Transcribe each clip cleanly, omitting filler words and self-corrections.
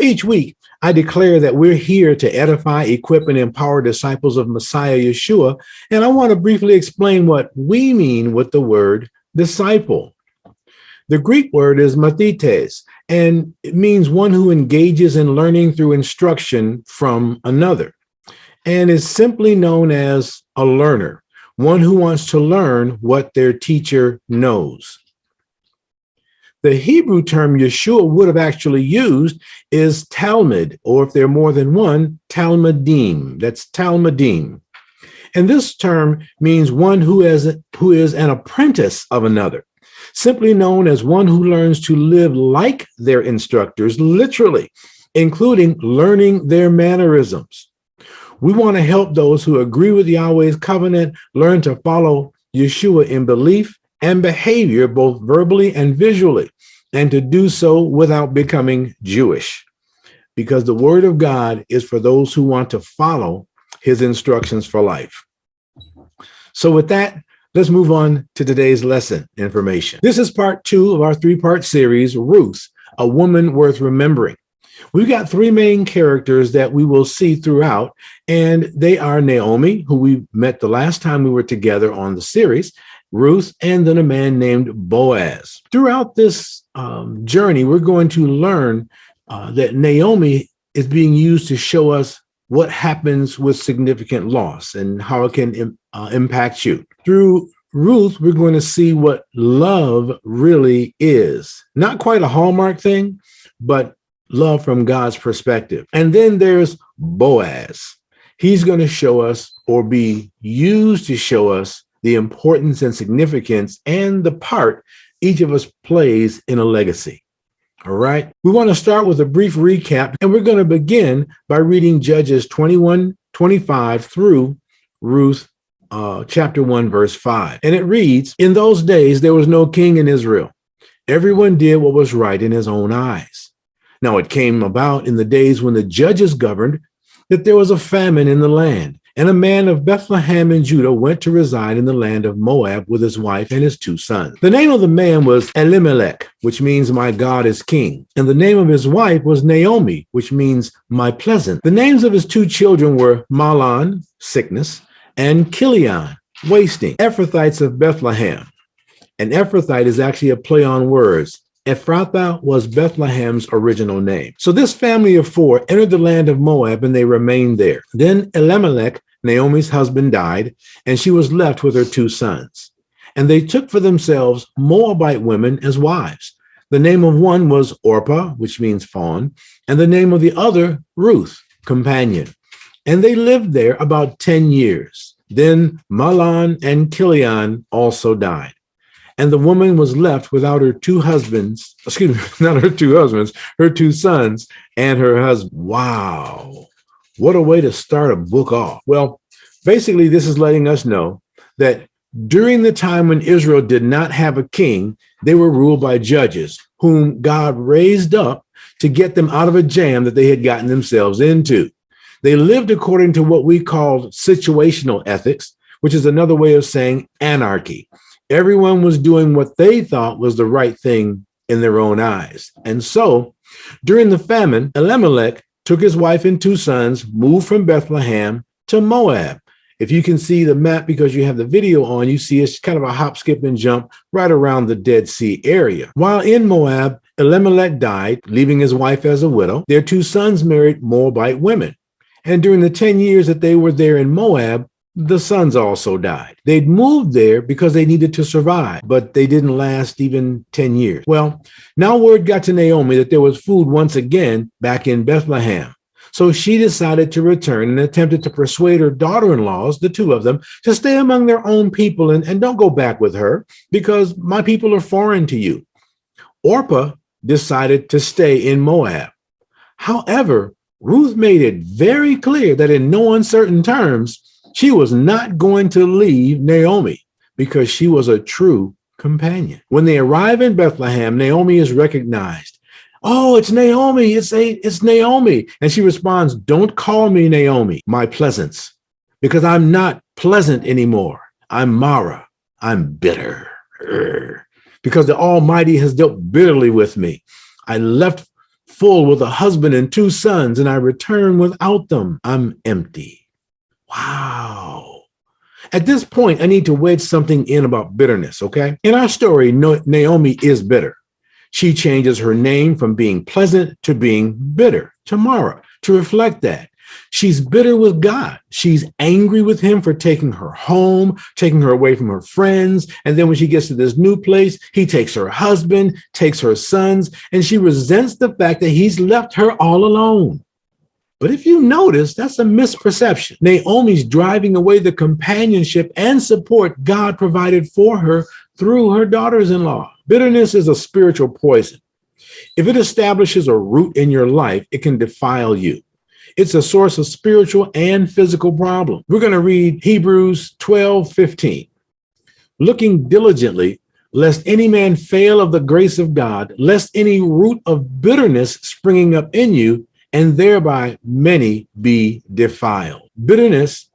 each week, I declare that we're here to edify, equip, and empower disciples of Messiah Yeshua. And I want to briefly explain what we mean with the word disciple. The Greek word is mathetes, and it means one who engages in learning through instruction from another, and is simply known as a learner, one who wants to learn what their teacher knows. The Hebrew term Yeshua would have actually used is Talmud, or if there are more than one, Talmudim. That's Talmudim. And this term means one who is an apprentice of another, simply known as one who learns to live like their instructors, literally, including learning their mannerisms. We want to help those who agree with Yahweh's covenant learn to follow Yeshua in belief and behavior, both verbally and visually, and to do so without becoming Jewish, because the word of God is for those who want to follow his instructions for life. So with that, let's move on to today's lesson information. This is part 2 of our 3-part series, Ruth, a woman worth remembering. We've got 3 main characters that we will see throughout, and they are Naomi, who we met the last time we were together on the series, Ruth, and then a man named Boaz. Throughout this journey, we're going to learn that Naomi is being used to show us what happens with significant loss and how it can impact you. Through Ruth, we're going to see what love really is. Not quite a Hallmark thing, but love from God's perspective. And then there's Boaz. He's going to show us, or be used to show us, the importance and significance and the part each of us plays in a legacy. All right. We want to start with a brief recap, and we're going to begin by reading Judges 21:25 through Ruth chapter 1, verse 5. And it reads, "In those days, there was no king in Israel. Everyone did what was right in his own eyes. Now it came about in the days when the judges governed that there was a famine in the land. And a man of Bethlehem in Judah went to reside in the land of Moab with his wife and his 2 sons. The name of the man was Elimelech, which means my God is king. And the name of his wife was Naomi, which means my pleasant. The names of his 2 children were Mahlon, sickness, and Chilion, wasting. Ephrathites of Bethlehem. And Ephrathite is actually a play on words. Ephrathah was Bethlehem's original name. So this family of 4 entered the land of Moab, and they remained there. Then Elimelech, Naomi's husband, died, and she was left with her 2 sons. And they took for themselves Moabite women as wives. The name of one was Orpah, which means fawn, and the name of the other, Ruth, companion. And they lived there about 10 years. Then Mahlon and Chilion also died. And the woman was left without her 2 husbands, not her 2 husbands, her 2 sons and her husband. Wow. What a way to start a book off. Well, basically, this is letting us know that during the time when Israel did not have a king, they were ruled by judges whom God raised up to get them out of a jam that they had gotten themselves into. They lived according to what we called situational ethics, which is another way of saying anarchy. Everyone was doing what they thought was the right thing in their own eyes. And so during the famine, Elimelech took his wife and 2 sons, moved from Bethlehem to Moab. If you can see the map, because you have the video on, you see it's kind of a hop, skip, and jump right around the Dead Sea area. While in Moab, Elimelech died, leaving his wife as a widow. Their 2 sons married Moabite women. And during the 10 years that they were there in Moab, the sons also died. They'd moved there because they needed to survive, but they didn't last even 10 years. Well, now word got to Naomi that there was food once again back in Bethlehem. So she decided to return and attempted to persuade her daughter-in-laws, the 2 of them, to stay among their own people and don't go back with her, because my people are foreign to you. Orpah decided to stay in Moab. However, Ruth made it very clear that in no uncertain terms, she was not going to leave Naomi because she was a true companion. When they arrive in Bethlehem, Naomi is recognized. "Oh, it's Naomi. It's Naomi." And she responds, "Don't call me Naomi, my pleasance, because I'm not pleasant anymore. I'm Mara. I'm bitter. Because the Almighty has dealt bitterly with me. I left full with a husband and 2 sons, and I return without them. I'm empty. Wow. At this point, I need to wedge something in about bitterness, okay? In our story, Naomi is bitter. She changes her name from being pleasant to being bitter tomorrow to reflect that. She's bitter with God. She's angry with him for taking her home, taking her away from her friends. And then when she gets to this new place, he takes her husband, takes her sons, and she resents the fact that he's left her all alone. But if you notice, that's a misperception. Naomi's driving away the companionship and support God provided for her through her daughters-in-law. Bitterness is a spiritual poison. If it establishes a root in your life, it can defile you. It's a source of spiritual and physical problem. We're going to read Hebrews 12:15. Looking diligently, lest any man fail of the grace of God, lest any root of bitterness springing up in you, and thereby many be defiled. Bitterness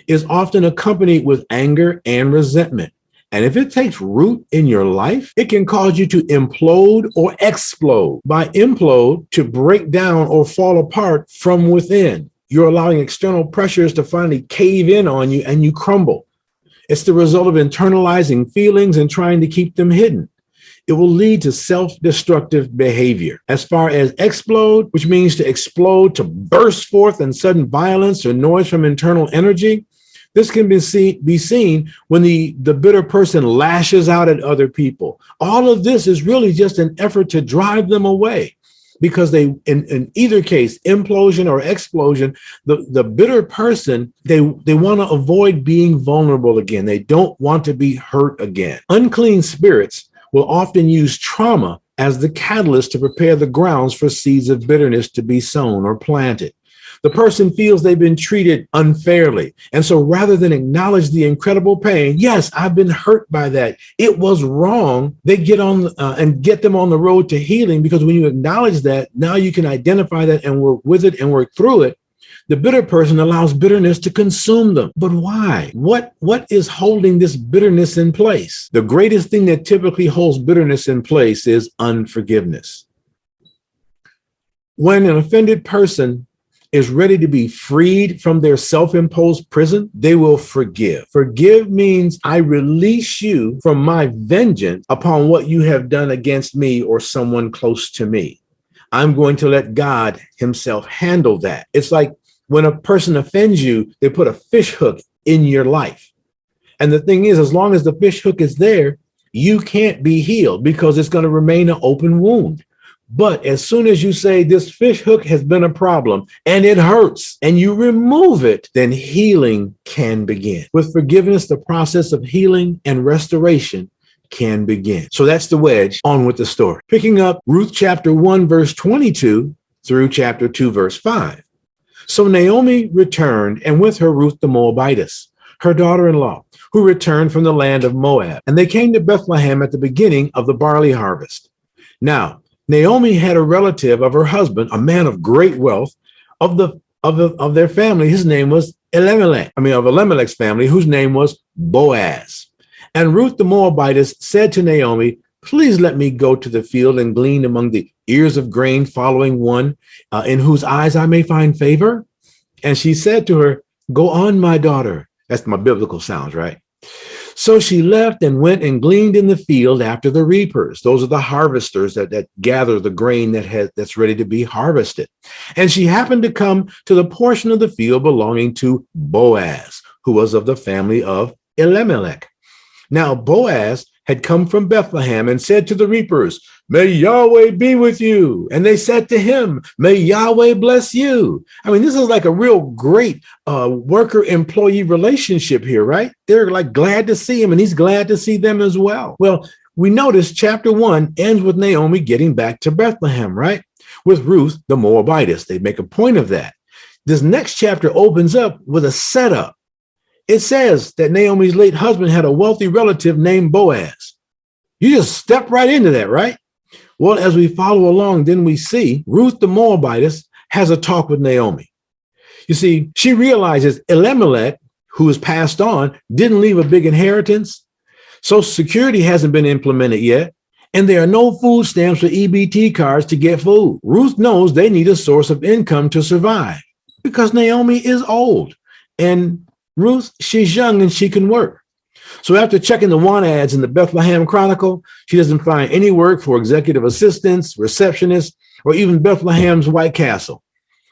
is often accompanied with anger and resentment. And if it takes root in your life, it can cause you to implode or explode. By implode, to break down or fall apart from within. You're allowing external pressures to finally cave in on you and you crumble. It's the result of internalizing feelings and trying to keep them hidden. It will lead to self-destructive behavior. As far as explode, which means to explode, to burst forth in sudden violence or noise from internal energy, this can be seen when the bitter person lashes out at other people. All of this is really just an effort to drive them away, because they, in either case, implosion or explosion, the bitter person, they want to avoid being vulnerable again. They don't want to be hurt again. Unclean spirits will often use trauma as the catalyst to prepare the grounds for seeds of bitterness to be sown or planted. The person feels they've been treated unfairly. And so rather than acknowledge the incredible pain, yes, I've been hurt by that, it was wrong, they get on and get them on the road to healing, because when you acknowledge that, now you can identify that and work with it and work through it. The bitter person allows bitterness to consume them. But why? What is holding this bitterness in place? The greatest thing that typically holds bitterness in place is unforgiveness. When an offended person is ready to be freed from their self-imposed prison, they will forgive. Forgive means I release you from my vengeance upon what you have done against me or someone close to me. I'm going to let God himself handle that. It's like when a person offends you, they put a fish hook in your life. And the thing is, as long as the fish hook is there, you can't be healed because it's going to remain an open wound. But as soon as you say this fish hook has been a problem and it hurts and you remove it, then healing can begin. With forgiveness, the process of healing and restoration can begin. So that's the wedge. On with the story. Picking up Ruth chapter 1, verse 22 through chapter 2, verse 5. So Naomi returned, and with her Ruth the Moabitess, her daughter-in-law, who returned from the land of Moab. And they came to Bethlehem at the beginning of the barley harvest. Now, Naomi had a relative of her husband, a man of great wealth, of their family. His name was Elimelech. Of Elimelech's family, whose name was Boaz. And Ruth the Moabitess said to Naomi, please let me go to the field and glean among the ears of grain following one in whose eyes I may find favor. And she said to her, go on, my daughter. That's my biblical sounds, right? So she left and went and gleaned in the field after the reapers. Those are the harvesters that gather the grain that's ready to be harvested. And she happened to come to the portion of the field belonging to Boaz, who was of the family of Elimelech. Now Boaz had come from Bethlehem and said to the reapers, may Yahweh be with you. And they said to him, may Yahweh bless you. This is like a real great worker-employee relationship here, right? They're like glad to see him, and he's glad to see them as well. Well, we notice chapter 1 ends with Naomi getting back to Bethlehem, right? With Ruth the Moabitess. They make a point of that. This next chapter opens up with a setup. It says that Naomi's late husband had a wealthy relative named Boaz. You just step right into that, right? Well, as we follow along, then we see Ruth the Moabitess has a talk with Naomi. You see, she realizes Elimelech, who is passed on, didn't leave a big inheritance. Social Security hasn't been implemented yet. and there are no food stamps or EBT cards to get food. Ruth knows they need a source of income to survive because Naomi is old and Ruth, she's young and she can work. So after checking the want ads in the Bethlehem Chronicle, she doesn't find any work for executive assistants, receptionists, or even Bethlehem's White Castle.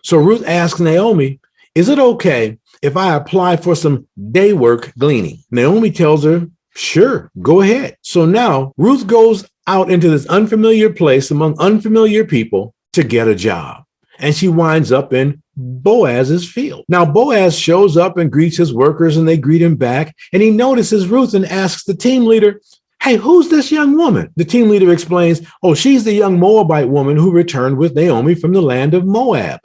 So Ruth asks Naomi, is it okay if I apply for some day work gleaning? Naomi tells her, sure, go ahead. So now Ruth goes out into this unfamiliar place among unfamiliar people to get a job. And she winds up in Boaz's field. Now, Boaz shows up and greets his workers and they greet him back. And he notices Ruth and asks the team leader, hey, who's this young woman? The team leader explains, oh, she's the young Moabite woman who returned with Naomi from the land of Moab.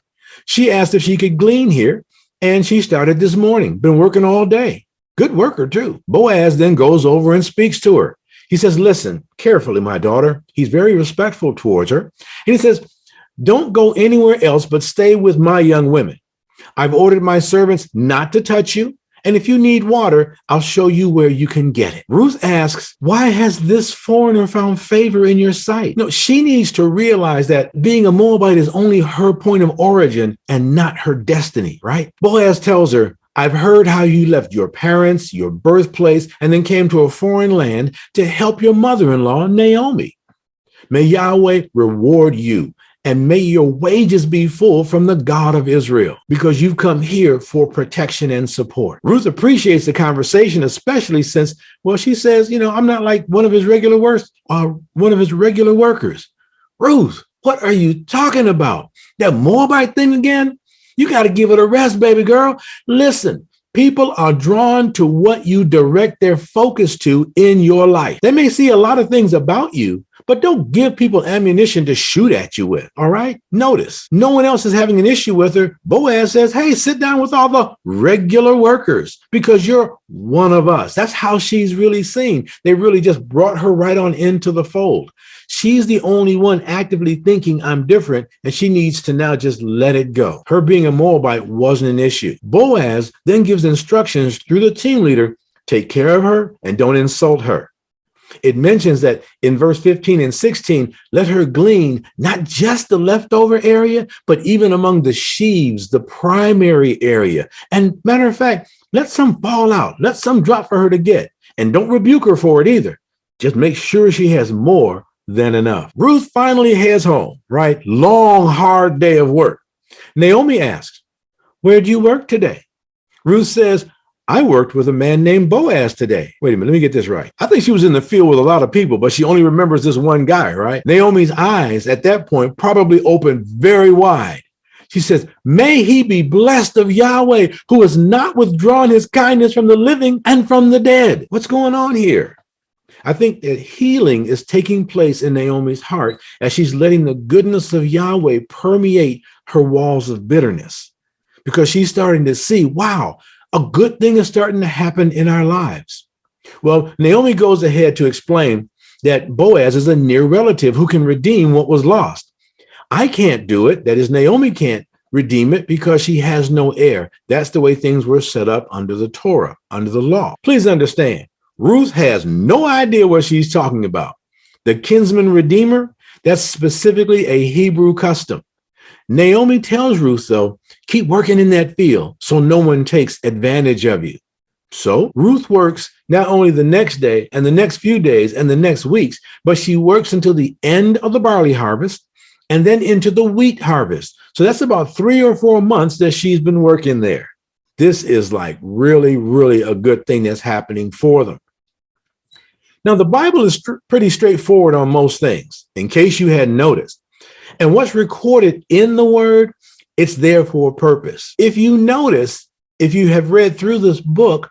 She asked if she could glean here, and she started this morning, been working all day. Good worker, too. Boaz then goes over and speaks to her. He says, listen carefully, my daughter. He's very respectful towards her. And he says, don't go anywhere else, but stay with my young women. I've ordered my servants not to touch you. And if you need water, I'll show you where you can get it. Ruth asks, why has this foreigner found favor in your sight? No, she needs to realize that being a Moabite is only her point of origin and not her destiny, right? Boaz tells her, I've heard how you left your parents, your birthplace, and then came to a foreign land to help your mother-in-law, Naomi. May Yahweh reward you. And may your wages be full from the God of Israel, because you've come here for protection and support. Ruth appreciates the conversation, especially since, well, she says, I'm not like one of his regular workers. Ruth, what are you talking about? That Moabite thing again? You got to give it a rest, baby girl. Listen, people are drawn to what you direct their focus to in your life. They may see a lot of things about you, but don't give people ammunition to shoot at you with, all right? Notice, no one else is having an issue with her. Boaz says, hey, sit down with all the regular workers because you're one of us. That's how she's really seen. They really just brought her right on into the fold. She's the only one actively thinking I'm different, and she needs to now just let it go. Her being a Moabite wasn't an issue. Boaz then gives instructions through the team leader, take care of her and don't insult her. It mentions that in verse 15 and 16, let her glean not just the leftover area, but even among the sheaves, the primary area. And matter of fact, let some fall out, let some drop for her to get, and don't rebuke her for it either. Just make sure she has more than enough. Ruth finally heads home, right? Long, hard day of work. Naomi asks, where do you work today? Ruth says, I worked with a man named Boaz today. Wait a minute, let me get this right. I think she was in the field with a lot of people, but she only remembers this one guy, right? Naomi's eyes at that point probably opened very wide. She says, may he be blessed of Yahweh, who has not withdrawn his kindness from the living and from the dead. What's going on here? I think that healing is taking place in Naomi's heart as she's letting the goodness of Yahweh permeate her walls of bitterness, because she's starting to see, wow, a good thing is starting to happen in our lives. Well, Naomi goes ahead to explain that Boaz is a near relative who can redeem what was lost. I can't do it. That is, Naomi can't redeem it because she has no heir. That's the way things were set up under the Torah, under the law. Please understand, Ruth has no idea what she's talking about. The kinsman redeemer, that's specifically a Hebrew custom. Naomi tells Ruth, though, keep working in that field so no one takes advantage of you. So Ruth works not only the next day and the next few days and the next weeks, but she works until the end of the barley harvest and then into the wheat harvest. So that's about 3 or 4 months that she's been working there. This is like really, really a good thing that's happening for them. Now, the Bible is pretty straightforward on most things, in case you hadn't noticed. And what's recorded in the word, it's there for a purpose. If you notice, if you have read through this book,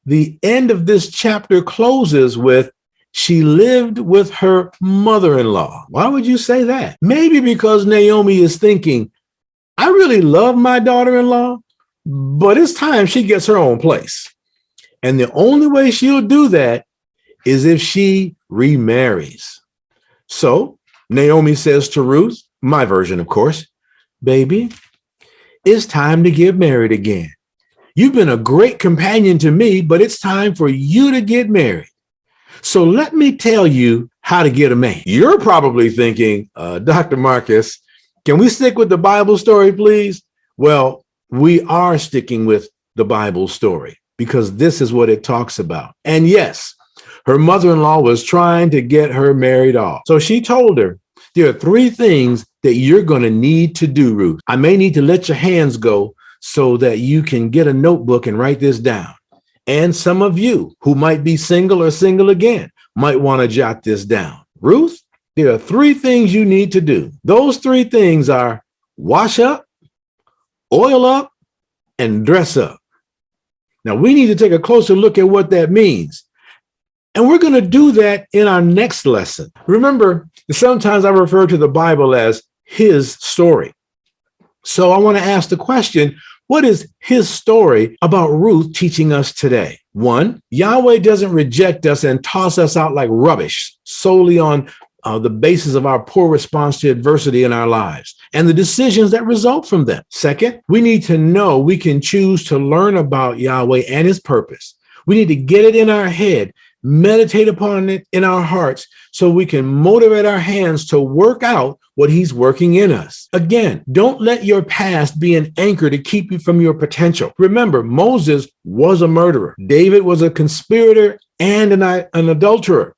the end of this chapter closes with, she lived with her mother-in-law. Why would you say that? Maybe because Naomi is thinking, I really love my daughter-in-law, but it's time she gets her own place. And the only way she'll do that is if she remarries. So Naomi says to Ruth, my version, of course, baby, it's time to get married again. You've been a great companion to me, but it's time for you to get married. So let me tell you how how to get a man. You're probably thinking, Dr. Marcus, can we stick with the Bible story, please? Well, we are sticking with the Bible story because this is what it talks about. And yes, her mother-in-law was trying to get her married off. So she told her, there are 3 things that you're going to need to do, Ruth. I may need to let your hands go so that you can get a notebook and write this down. And some of you who might be single or single again might want to jot this down. Ruth, there are 3 things you need to do. Those 3 things are wash up, oil up, and dress up. Now, we need to take a closer look at what that means. And we're going to do that in our next lesson. Remember, sometimes I refer to the Bible as his story. So I want to ask the question, what is his story about Ruth teaching us today? 1, Yahweh doesn't reject us and toss us out like rubbish solely on the basis of our poor response to adversity in our lives and the decisions that result from them. 2nd, we need to know we can choose to learn about Yahweh and his purpose. We need to get it in our head, meditate upon it in our hearts so we can motivate our hands to work out what he's working in us. Again, don't let your past be an anchor to keep you from your potential. Remember, Moses was a murderer. David was a conspirator and an adulterer.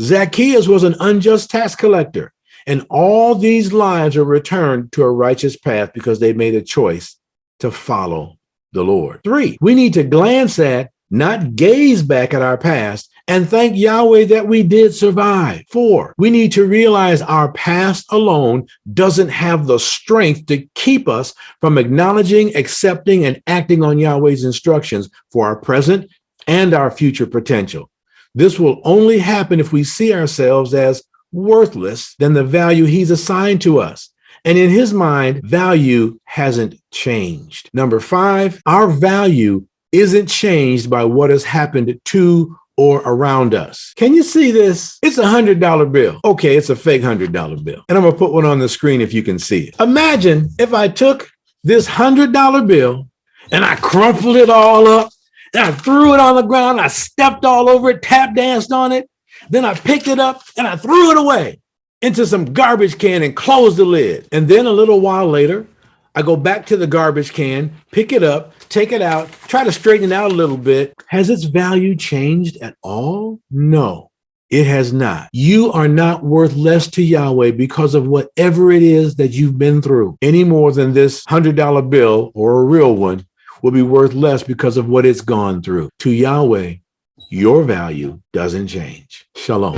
Zacchaeus was an unjust tax collector. And all these lives are returned to a righteous path because they made a choice to follow the Lord. 3, we need to glance at, not gaze back at our past, and thank Yahweh that we did survive. 4, we need to realize our past alone doesn't have the strength to keep us from acknowledging, accepting, and acting on Yahweh's instructions for our present and our future potential. This will only happen if we see ourselves as worthless than the value he's assigned to us. And in his mind, value hasn't changed. Number 5, our value isn't changed by what has happened to or around us. Can you see this? It's a $100 bill. Okay, it's a fake $100 bill. And I'm going to put one on the screen if you can see it. Imagine if I took this $100 bill and I crumpled it all up, and I threw it on the ground, I stepped all over it, tap danced on it, then I picked it up and I threw it away into some garbage can and closed the lid. And then a little while later, I go back to the garbage can, pick it up, take it out, try to straighten it out a little bit. Has its value changed at all? No, it has not. You are not worth less to Yahweh because of whatever it is that you've been through, any more than this $100 bill or a real one will be worth less because of what it's gone through. To Yahweh, your value doesn't change. Shalom.